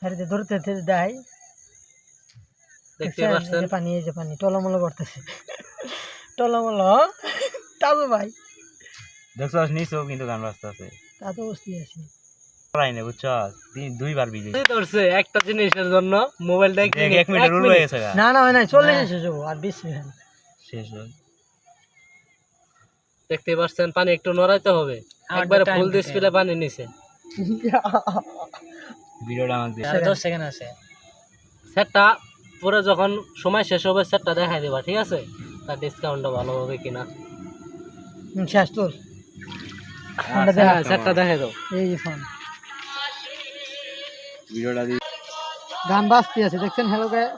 আরে ধরতে দেয় দেখতে পাচ্ছেন পানি, এই যে পানি টলমল করতেছে, টলমল তাজু ভাই দেখছো নিচেও কিন্তু গান বাজতেছে, তা তো বুঝতে আছি। না বুঝছো, দুইবার বিজয় ধরছে একটা জিনিসের জন্য মোবাইলটা 1 মিনিট রুল হয়ে গেছে। না না হয় নাই, 40 শেষ হবো আর 20 মিনিট শেষ হয়। দেখতে পাচ্ছেন পানি একটু নড়াইতে হবে, একবারে ফুল ডিসপ্লে পানি নিচে। ভিডিওটা আমাকে 10 সেকেন্ড আছে। সেটটা পরে যখন সময় শেষ হবে সেটটা দেখাই দেবা, ঠিক আছে? তার ডিসকাউন্টটা ভালো হবে কিনা শেষ তোর সেটটা দেখাই দাও। এই যে ফোন ভিডিওটা গান বাজতে আছে দেখছেন। Hello guys.